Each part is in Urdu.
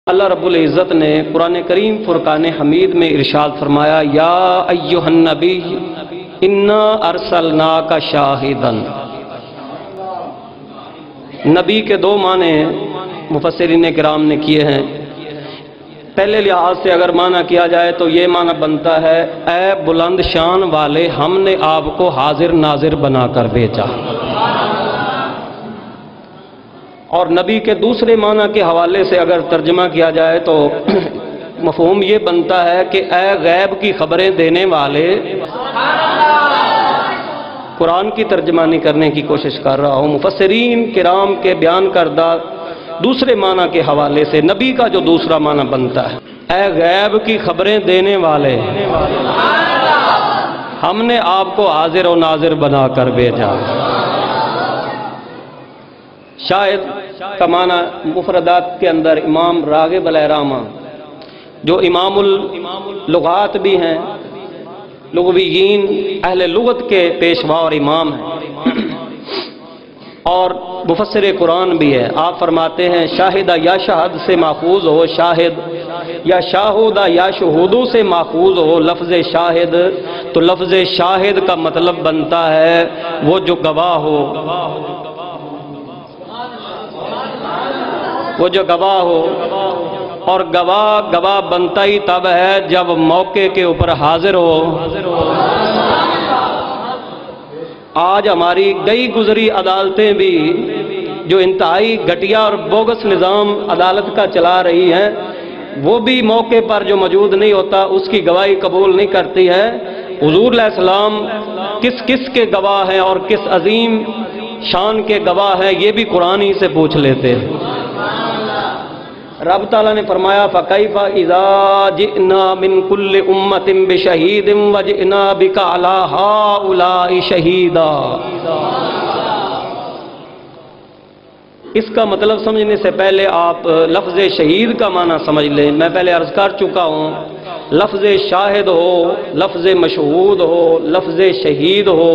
اللہ رب العزت نے قرآن کریم فرقان حمید میں ارشاد فرمایا یا ایھا النبی انا ارسلناک شاہدا۔ نبی کے دو معنی مفسرین کرام نے کیے ہیں۔ پہلے لحاظ سے اگر معنی کیا جائے تو یہ معنی بنتا ہے اے بلند شان والے، ہم نے آپ کو حاضر ناظر بنا کر بھیجا۔ اور نبی کے دوسرے معنی کے حوالے سے اگر ترجمہ کیا جائے تو مفہوم یہ بنتا ہے کہ اے غیب کی خبریں دینے والے۔ قرآن کی ترجمانی کرنے کی کوشش کر رہا ہوں۔ مفسرین کرام کے بیان کردہ دوسرے معنی کے حوالے سے نبی کا جو دوسرا معنی بنتا ہے اے غیب کی خبریں دینے والے، ہم نے آپ کو حاضر و ناظر بنا کر بھیجا۔ شاہد کا معنی مفردات کے اندر امام راغب علیہ رحمہ جو امام اللغات بھی ہیں، لغویین اہل لغت کے پیشوا اور امام ہیں اور مفسر قرآن بھی ہے۔ آپ فرماتے ہیں شاہدہ یا شہد سے ماخوذ ہو شاہد، یا شاہدہ یا شہودو سے ماخوذ ہو لفظ شاہد، تو لفظ شاہد کا مطلب بنتا ہے وہ جو گواہ ہو، وہ جو گواہ ہو۔ اور گواہ بنتا ہی تب ہے جب موقع کے اوپر حاضر ہو۔ آج ہماری گئی گزری عدالتیں بھی جو انتہائی گھٹیا اور بوگس نظام عدالت کا چلا رہی ہیں، وہ بھی موقع پر جو موجود نہیں ہوتا اس کی گواہی قبول نہیں کرتی ہے۔ حضور علیہ السلام کس کس کے گواہ ہیں اور کس عظیم شان کے گواہ ہیں یہ بھی قرآن ہی سے پوچھ لیتے ہیں۔ رب تعالیٰ نے فرمایا فَكَيْفَ إِذَا جِئْنَا مِن كُلِّ أُمَّةٍ بِشَهِيدٍ وَجِئْنَا بِكَ عَلَى هَؤُلَاءِ شَهِيدًا۔ اس کا مطلب سمجھنے سے پہلے آپ لفظ شہید کا معنی سمجھ لیں۔ میں پہلے عرض کر چکا ہوں لفظ شاہد ہو، لفظ مشہود ہو، لفظ شہید ہو،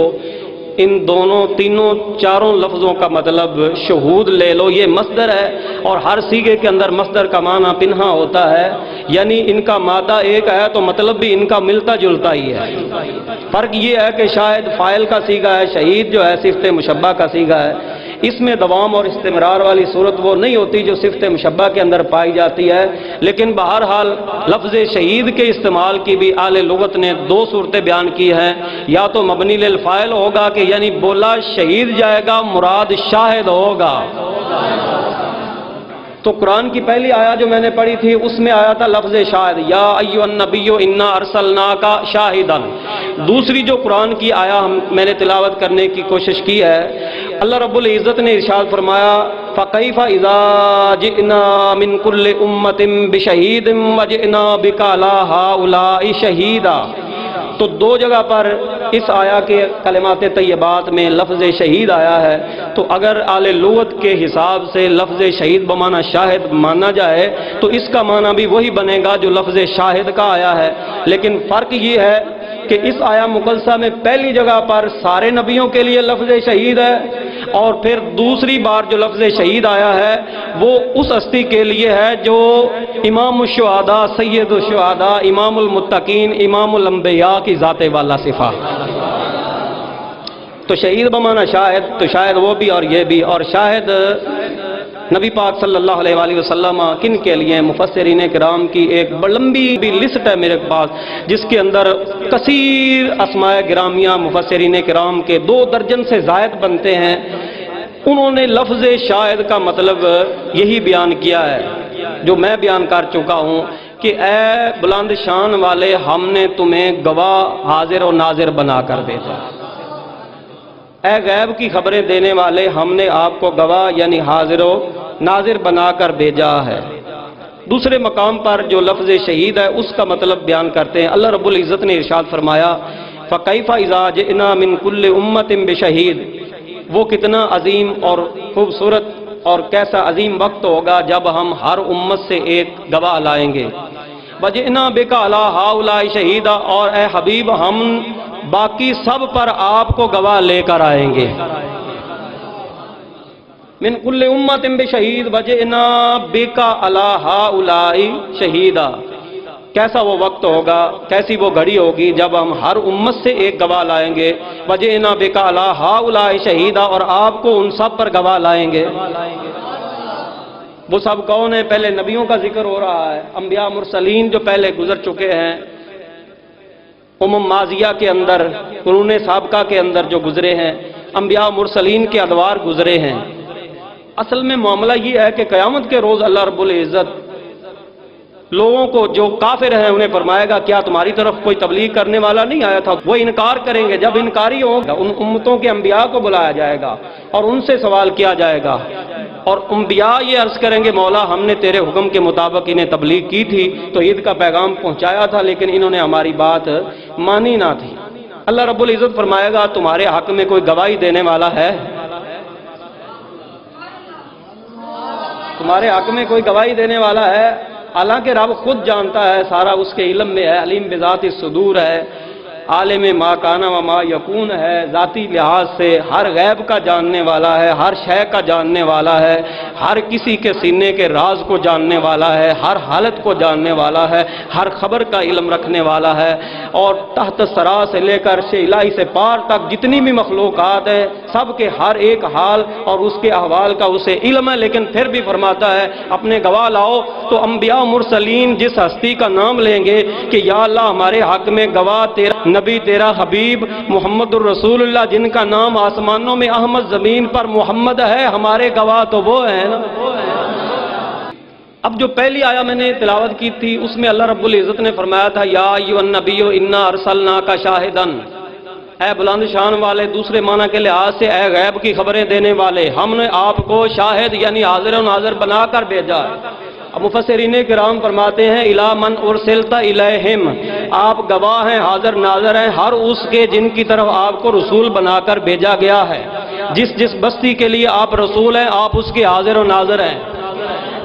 ان دونوں تینوں چاروں لفظوں کا مطلب شہود لے لو، یہ مصدر ہے اور ہر صیغے کے اندر مصدر کا معنی پنہا ہوتا ہے، یعنی ان کا مادہ ایک ہے تو مطلب بھی ان کا ملتا جلتا ہی ہے۔ فرق یہ ہے کہ شاہد فاعل کا صیغہ ہے، شہید جو ہے صفت مشبہ کا صیغہ ہے۔ اس میں دوام اور استمرار والی صورت وہ نہیں ہوتی جو صفت مشبہ کے اندر پائی جاتی ہے، لیکن بہرحال لفظ شہید کے استعمال کی بھی اہل لغت نے دو صورتیں بیان کی ہیں، یا تو مبنی للفاعل ہوگا کہ یعنی بولا شہید جائے گا، مراد شاہد ہوگا۔ تو قرآن کی پہلی آیت جو میں نے پڑھی تھی اس میں آیا تھا لفظ شاہد یا ایھا النبی انا ارسلناک شاہدا۔ دوسری جو قرآن کی آیت میں نے تلاوت کرنے کی کوشش کی ہے، اللہ رب العزت نے ارشاد فرمایا فَكَيْفَ إِذَا جِئْنَا مِن كُلِّ أُمَّةٍ بِشَهِيدٍ وَجِئْنَا بِكَ عَلَى هَؤُلَاءِ شَهِيدًا۔ تو دو جگہ پر اس آیا کے کلمات طیبات میں لفظ شہید آیا ہے، تو اگر اہل لغت کے حساب سے لفظ شہید بمعنی شاہد مانا جائے تو اس کا معنی بھی وہی بنے گا جو لفظ شاہد کا آیا ہے، لیکن فرق یہ ہے کہ اس آیا مقدسہ میں پہلی جگہ پر سارے نبیوں کے لیے لفظ شہید ہے، اور پھر دوسری بار جو لفظ شہید آیا ہے وہ اس ہستی کے لیے ہے جو امام الشہداء، سید الشہداء، امام المتقین، امام الانبیاء کی ذات والا صفات۔ تو شہید بمعنی شاہد، تو شاہد وہ بھی اور یہ بھی، اور شاہد نبی پاک صلی اللہ علیہ وآلہ وسلم کن کے لیے؟ مفسرین کرام کی ایک لمبی بھی لسٹ ہے میرے پاس جس کے اندر کثیر اسماء گرامیہ مفسرین کرام کے 2 درجن سے زائد بنتے ہیں۔ انہوں نے لفظ شاہد کا مطلب یہی بیان کیا ہے جو میں بیان کر چکا ہوں کہ اے بلند شان والے، ہم نے تمہیں گواہ حاضر و ناظر بنا کر بھیجا۔ اے غیب کی خبریں دینے والے، ہم نے آپ کو گواہ یعنی حاضر و ناظر بنا کر بھیجا ہے۔ دوسرے مقام پر جو لفظ شہید ہے اس کا مطلب بیان کرتے ہیں۔ اللہ رب العزت نے ارشاد فرمایا فَكَيْفَ إِذَا جِئْنَا مِن كُلِّ أُمَّةٍ بِشَهِيدٍ۔ وہ کتنا عظیم اور خوبصورت اور کیسا عظیم وقت ہوگا جب ہم ہر امت سے ایک گواہ لائیں گے۔ وَجِئْنَا بِكَ عَلَى هَؤُلَاءِ شَهِيدًا، اور اے حبیب ہم باقی سب پر آپ کو گواہ لے کر آئیں گے۔ من کل امت بشہید وجئنا بک علی ہؤلاء شہیدا۔ کیسا وہ وقت ہوگا، کیسی وہ گھڑی ہوگی جب ہم ہر امت سے ایک گواہ لائیں گے، وجئنا بک علی ہؤلاء شہیدا، اور آپ کو ان سب پر گواہ لائیں گے۔ وہ سب کون ہیں؟ پہلے نبیوں کا ذکر ہو رہا ہے، انبیاء مرسلین جو پہلے گزر چکے ہیں، ماضیہ کے اندر، قرون سابقہ کے اندر جو گزرے ہیں، انبیاء مرسلین کے ادوار گزرے ہیں۔ اصل میں معاملہ یہ ہے کہ قیامت کے روز اللہ رب العزت لوگوں کو جو کافر ہیں انہیں فرمائے گا کیا تمہاری طرف کوئی تبلیغ کرنے والا نہیں آیا تھا؟ وہ انکار کریں گے۔ جب انکاری ہوگا ان امتوں کے انبیاء کو بلایا جائے گا اور ان سے سوال کیا جائے گا، اور انبیاء یہ عرض کریں گے مولا ہم نے تیرے حکم کے مطابق انہیں تبلیغ کی تھی، توحید کا پیغام پہنچایا تھا، لیکن انہوں نے ہماری بات مانی نہ تھی۔ اللہ رب العزت فرمائے گا تمہارے حق میں کوئی گواہی دینے والا ہے؟ تمہارے حق میں کوئی گواہی دینے والا ہے؟ حالانکہ رب خود جانتا ہے، سارا اس کے علم میں ہے، علیم بذات الصدور ہے، عالم ما کان و ما یکون ہے، ذاتی لحاظ سے ہر غیب کا جاننے والا ہے، ہر شے کا جاننے والا ہے، ہر کسی کے سینے کے راز کو جاننے والا ہے، ہر حالت کو جاننے والا ہے، ہر خبر کا علم رکھنے والا ہے، اور تحت سرا سے لے کر عرش الہی سے پار تک جتنی بھی مخلوقات ہیں سب کے ہر ایک حال اور اس کے احوال کا اسے علم ہے، لیکن پھر بھی فرماتا ہے اپنے گواہ لاؤ۔ تو انبیاء مرسلین جس ہستی کا نام لیں گے کہ یا اللہ ہمارے حق میں گواہ تیرا نبی، تیرا حبیب محمد الرسول اللہ، جن کا نام آسمانوں میں احمد، زمین پر محمد ہے، ہمارے گواہ تو وہ ہیں نا۔ اب جو پہلی آیا میں نے تلاوت کی تھی اس میں اللہ رب العزت نے فرمایا تھا یا ایھا النبی انا ارسلناک شاہدا، اے بلند شان والے، دوسرے معنی کے لحاظ سے اے غیب کی خبریں دینے والے، ہم نے آپ کو شاہد یعنی حاضر و ناظر بنا کر بھیجا ہے۔ اب مفسرین کرام فرماتے ہیں الی من ارسلت الیہم، آپ گواہ ہیں، حاضر ناظر ہیں ہر اس کے جن کی طرف آپ کو رسول بنا کر بھیجا گیا ہے۔ جس بستی کے لیے آپ رسول ہیں آپ اس کے حاضر و ناظر ہیں،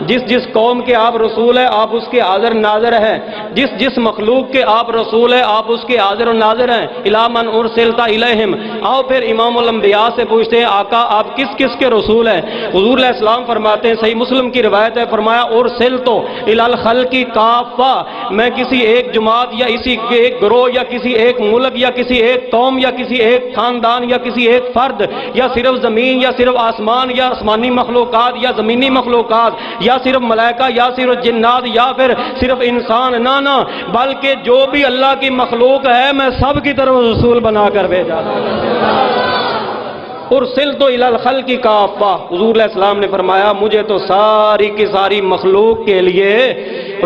جس قوم کے آپ رسول ہیں آپ اس کے حاضر ناظر ہیں، جس مخلوق کے آپ رسول ہیں آپ اس کے حاضر و ناظر ہیں۔ الی من ارسلت الیہم۔ آؤ پھر امام الانبیاء سے پوچھتے ہیں آقا آپ کس کے رسول ہیں؟ حضور علیہ السلام فرماتے ہیں، صحیح مسلم کی روایت ہے، فرمایا ارسلت الی الخلق کافہ، میں کسی ایک جماعت یا اسی ایک گروہ یا کسی ایک ملک یا کسی ایک قوم یا کسی ایک خاندان یا کسی ایک فرد یا صرف زمین یا صرف آسمان یا آسمانی مخلوقات یا زمینی مخلوقات یا صرف ملائکہ یا صرف جنات یا پھر صرف انسان، نہ بلکہ جو بھی اللہ کی مخلوق ہے میں سب کی طرف رسول بنا کر بھیجا۔ ارسلت الی الخلق کافہ، حضور علیہ السلام نے فرمایا مجھے تو ساری کی ساری مخلوق کے لیے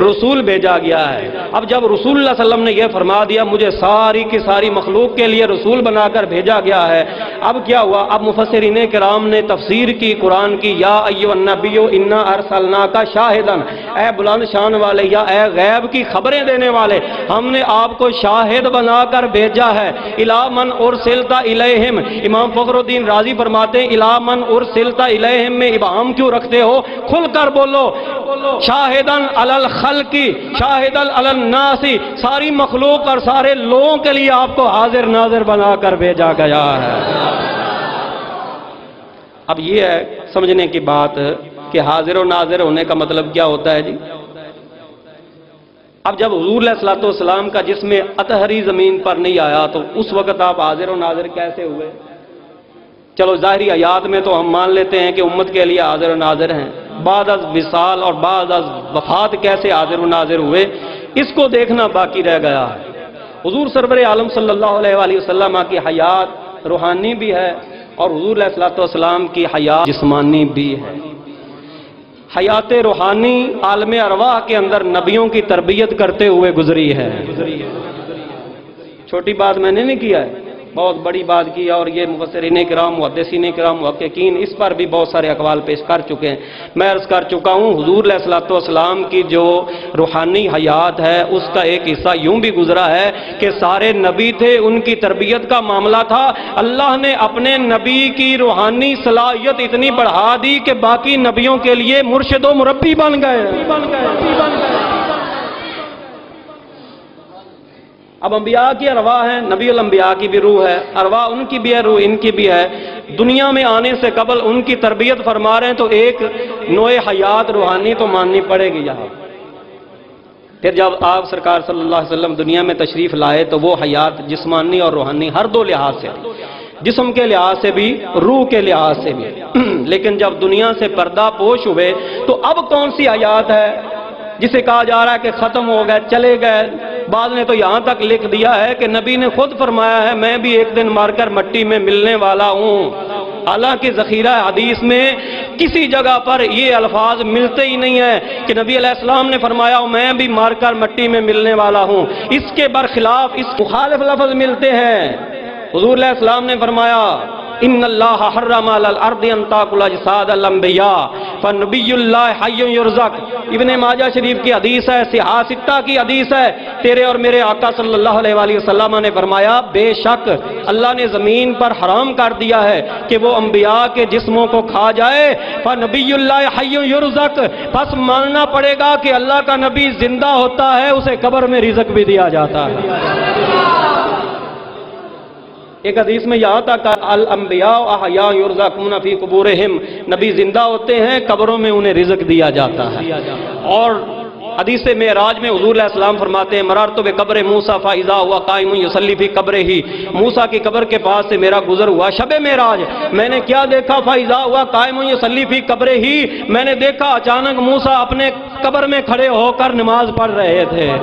رسول بھیجا گیا ہے۔ اب جب رسول اللہ صلی اللہ علیہ وسلم نے یہ فرما دیا مجھے ساری کی ساری مخلوق کے لیے رسول بنا کر بھیجا گیا ہے، اب کیا ہوا؟ اب مفسرین کرام نے تفسیر کی قرآن کی، یا ایھا النبی انا ارسلناک شاہدا، اے بلند شان والے یا اے غیب کی خبریں دینے والے، ہم نے آپ کو شاہد بنا کر بھیجا ہے۔ الی من ارسلت الیہم، امام فخر الدین رازی فرماتے ہیں الی من ارسلت الیہم میں ابہام کیوں رکھتے ہو؟ کھل کر بولو، شاہدا علی الخلق شاہدا علی الناس، ساری مخلوق اور سارے لوگوں کے لیے آپ کو حاضر ناظر بنا کر بھیجا گیا ہے۔ اب یہ ہے سمجھنے کی بات کہ حاضر و ناظر ہونے کا مطلب کیا ہوتا ہے جی؟ اب جب حضور علیہ الصلوۃ والسلام کا جسم اطہری زمین پر نہیں آیا تو اس وقت آپ حاضر و ناظر کیسے ہوئے؟ چلو ظاہری آیات میں تو ہم مان لیتے ہیں کہ امت کے لیے حاضر و ناظر ہیں، بعد از وصال اور بعد از وفات کیسے حاضر و ناظر ہوئے اس کو دیکھنا باقی رہ گیا ہے۔ حضور سرور عالم صلی اللہ علیہ وآلہ وسلم کی حیات روحانی بھی ہے اور حضور علیہ الصلوۃ والسلام کی حیات جسمانی بھی ہے۔ حیات روحانی عالم ارواح کے اندر نبیوں کی تربیت کرتے ہوئے گزری ہے۔ چھوٹی بات میں نے نہیں کیا ہے، بہت بڑی بات کی، اور یہ مفسرین کرام، محدثین کرام، محققین اس پر بھی بہت سارے اقوال پیش کر چکے ہیں۔ میں عرض کر چکا ہوں حضور علیہ الصلوۃ والسلام کی جو روحانی حیات ہے اس کا ایک حصہ یوں بھی گزرا ہے کہ سارے نبی تھے، ان کی تربیت کا معاملہ تھا، اللہ نے اپنے نبی کی روحانی صلاحیت اتنی بڑھا دی کہ باقی نبیوں کے لیے مرشد و مربی بن گئے۔ اب انبیاء کی ارواح ہیں، نبی الانبیاء کی بھی روح ہے، ارواح ان کی بھی ہے، روح ان کی بھی ہے، دنیا میں آنے سے قبل ان کی تربیت فرما رہے ہیں تو ایک نوع حیات روحانی تو ماننی پڑے گی یہاں۔ پھر جب آپ سرکار صلی اللہ علیہ وسلم دنیا میں تشریف لائے تو وہ حیات جسمانی اور روحانی ہر دو لحاظ سے، جسم کے لحاظ سے بھی، روح کے لحاظ سے بھی۔ لیکن جب دنیا سے پردہ پوش ہوئے تو اب کون سی حیات ہے جسے کہا جا رہا ہے کہ ختم ہو گئے، چلے گئے؟ بعض نے تو یہاں تک لکھ دیا ہے کہ نبی نے خود فرمایا ہے میں بھی ایک دن مار کر مٹی میں ملنے والا ہوں۔ حالانکہ ذخیرہ حدیث میں کسی جگہ پر یہ الفاظ ملتے ہی نہیں ہیں کہ نبی علیہ السلام نے فرمایا میں بھی مار کر مٹی میں ملنے والا ہوں۔ اس کے برخلاف اس مخالف لفظ ملتے ہیں۔ حضور علیہ السلام نے فرمایا ان اللہ حرم علی الارض ان تاکل اجساد الانبیاء فنبی اللہ حی یرزق۔ ابن ماجہ شریف کی حدیث ہے، صحاح ستہ کی حدیث ہے، تیرے اور میرے آقا صلی اللہ علیہ وآلہ وسلم نے فرمایا بے شک اللہ نے زمین پر حرام کر دیا ہے کہ وہ انبیاء کے جسموں کو کھا جائے۔ فنبی اللہ حی یرزق، پس ماننا پڑے گا کہ اللہ کا نبی زندہ ہوتا ہے، اسے قبر میں رزق بھی دیا جاتا ہے۔ ایک حدیث میں یہاں تک الانبیاء احیاء یرزقون فی قبورہم، نبی زندہ ہوتے ہیں، قبروں میں انہیں رزق دیا جاتا ہے۔ اور حدیث معراج میں حضور علیہ السلام فرماتے ہیں مررت بقبر موسیٰ فاذا ہوا قائم یصلی فی قبرہ، موسیٰ کی قبر کے پاس سے میرا گزر ہوا شب معراج، میں نے کیا دیکھا؟ فاذا ہوا قائم یصلی فی قبرہ، میں نے دیکھا اچانک موسیٰ اپنے قبر میں کھڑے ہو کر نماز پڑھ رہے تھے۔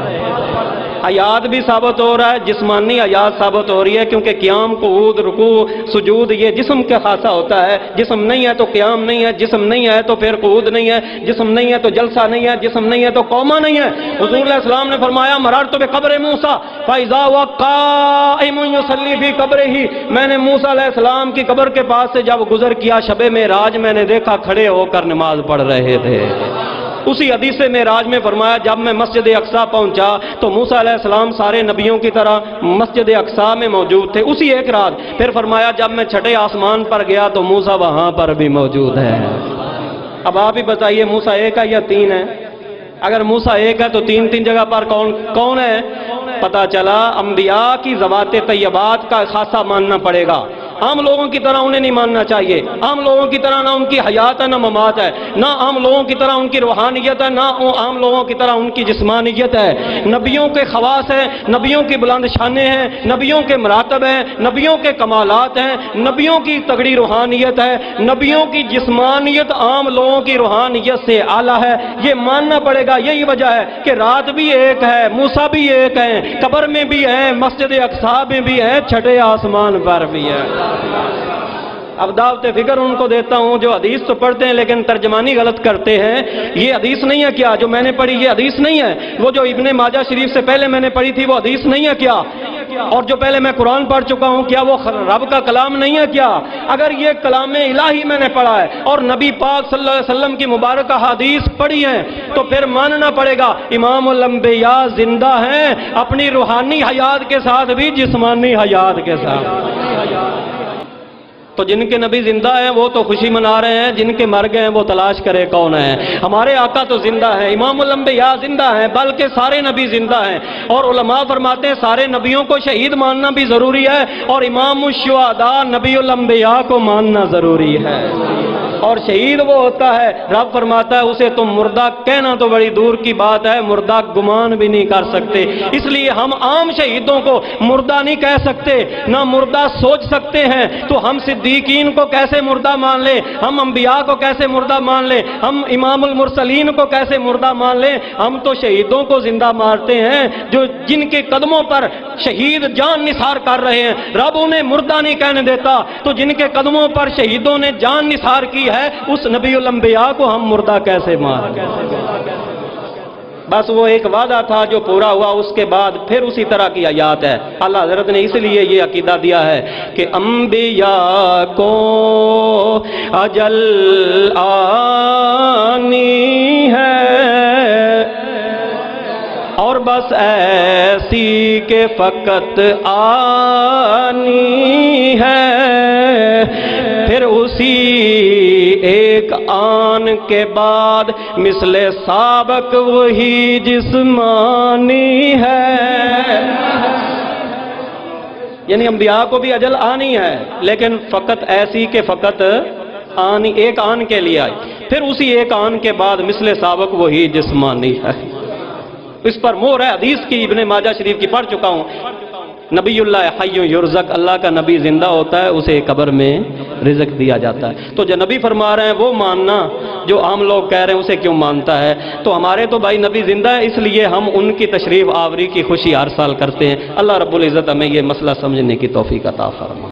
حیات بھی ثابت ہو رہا ہے، جسمانی حیات ثابت ہو رہی ہے، کیونکہ قیام، قعود، رکوع، سجود یہ جسم کا خاصہ ہوتا ہے۔ جسم نہیں ہے تو قیام نہیں ہے، جسم نہیں ہے تو پھر قعود نہیں ہے، جسم نہیں ہے تو جلسہ نہیں ہے، جسم نہیں ہے تو قومہ نہیں ہے۔ حضور علیہ السلام نے فرمایا مررت بقبر موسیٰ فاذا هو قائم یصلی فی قبرہ، میں نے موسیٰ علیہ السلام کی قبر کے پاس سے جب گزر کیا شب معراج، میں نے دیکھا کھڑے ہو کر نماز پڑھ رہے تھے۔ اسی حدیث معراج میں فرمایا جب میں مسجد اقصیٰ پہنچا تو موسیٰ علیہ السلام سارے نبیوں کی طرح مسجد اقصیٰ میں موجود تھے اسی ایک رات۔ پھر فرمایا جب میں چھٹے آسمان پر گیا تو موسیٰ وہاں پر بھی موجود ہے۔ اب آپ ہی بتائیے موسیٰ ایک ہے یا تین ہے؟ اگر موسیٰ ایک ہے تو تین تین جگہ پر کون ہے؟ پتہ چلا انبیاء کی ذوات طیبات کا خاصہ ماننا پڑے گا۔ عام لوگوں کی طرح انہیں نہیں ماننا چاہیے۔ عام لوگوں کی طرح نہ ان کی حیات ہے نہ ممات ہے، نہ عام لوگوں کی طرح ان کی روحانیت ہے، نہ عام لوگوں کی طرح ان کی جسمانیت ہے۔ نبیوں کے خواص ہیں، نبیوں کی بلند شانیں ہیں، نبیوں کے مراتب ہیں، نبیوں کے کمالات ہیں، نبیوں کی تگڑی روحانیت ہے، نبیوں کی جسمانیت عام لوگوں کی روحانیت سے اعلیٰ ہے۔ یہ ماننا پڑے گا۔ یہی وجہ ہے کہ رات بھی ایک ہے، موسیٰ بھی ایک ہے، قبر میں بھی ہے، مسجد اقصیٰ میں بھی ہے، چھٹے آسمان پر بھی ہے۔ اب دعوت فکر ان کو دیتا ہوں جو حدیث تو پڑھتے ہیں لیکن ترجمانی غلط کرتے ہیں۔ یہ حدیث نہیں ہے کیا جو میں نے پڑھی؟ یہ حدیث نہیں ہے۔ وہ جو ابن ماجہ شریف سے پہلے میں نے پڑھی تھی وہ حدیث نہیں ہے کیا؟ اور جو پہلے میں قرآن پڑھ چکا ہوں کیا وہ رب کا کلام نہیں ہے کیا؟ اگر یہ کلام الہی میں نے پڑھا ہے اور نبی پاک صلی اللہ علیہ وسلم کی مبارکہ حدیث پڑھی ہے تو پھر ماننا پڑے گا امام الانبیاء زندہ ہیں، اپنی روحانی حیات کے ساتھ بھی جسمانی حیات کے ساتھ۔ تو جن کے نبی زندہ ہیں وہ تو خوشی منا رہے ہیں، جن کے مر گئے ہیں وہ تلاش کرے کون ہے۔ ہمارے آقا تو زندہ ہیں، امام الانبیاء زندہ ہیں، بلکہ سارے نبی زندہ ہیں۔ اور علماء فرماتے ہیں سارے نبیوں کو شہید ماننا بھی ضروری ہے اور امام الشہداء نبی الانبیاء کو ماننا ضروری ہے۔ اور شہید وہ ہوتا ہے رب فرماتا ہے اسے تم مردہ کہنا تو بڑی دور کی بات ہے، مردہ گمان بھی نہیں کر سکتے۔ اس لیے ہم عام شہیدوں کو مردہ نہیں کہہ سکتے، نہ مردہ سوچ سکتے ہیں۔ تو ہم صدیقین کو کیسے مردہ مان لیں، ہم انبیاء کو کیسے مردہ مان لیں، ہم امام المرسلین کو کیسے مردہ مان لیں؟ ہم تو شہیدوں کو زندہ مارتے ہیں جو جن کے قدموں پر شہید جان نثار کر رہے ہیں، رب انہیں مردہ نہیں کہنے دیتا۔ تو جن کے قدموں پر شہیدوں نے جان نثار کی ہے اس نبی الانبیاء کو ہم مردہ کیسے ماریں؟ بس وہ ایک وعدہ تھا جو پورا ہوا، اس کے بعد پھر اسی طرح کی آیات ہے۔ اللہ حضرت نے اس لیے یہ عقیدہ دیا ہے کہ انبیاء کو اجل آنی ہے اور بس ایسی کہ فقط آنی ہے، پھر اسی ایک آن کے بعد مثل سابق وہی جسمانی ہے۔ یعنی انبیاء کو بھی اجل آنی ہے، لیکن فقط ایسی کہ فقط آنی، ایک آن کے لیے آئی، پھر اسی ایک آن کے بعد مثل سابق وہی جسمانی ہے۔ اس پر مہر ہے، حدیث کی ابن ماجہ شریف کی پڑھ چکا ہوں، نبی اللہ حی یرزق، اللہ کا نبی زندہ ہوتا ہے، اسے قبر میں رزق دیا جاتا ہے۔ تو جو نبی فرما رہے ہیں وہ ماننا، جو عام لوگ کہہ رہے ہیں اسے کیوں مانتا ہے؟ تو ہمارے تو بھائی نبی زندہ ہے، اس لیے ہم ان کی تشریف آوری کی خوشی ہر سال کرتے ہیں۔ اللہ رب العزت ہمیں یہ مسئلہ سمجھنے کی توفیق عطا فرمائے۔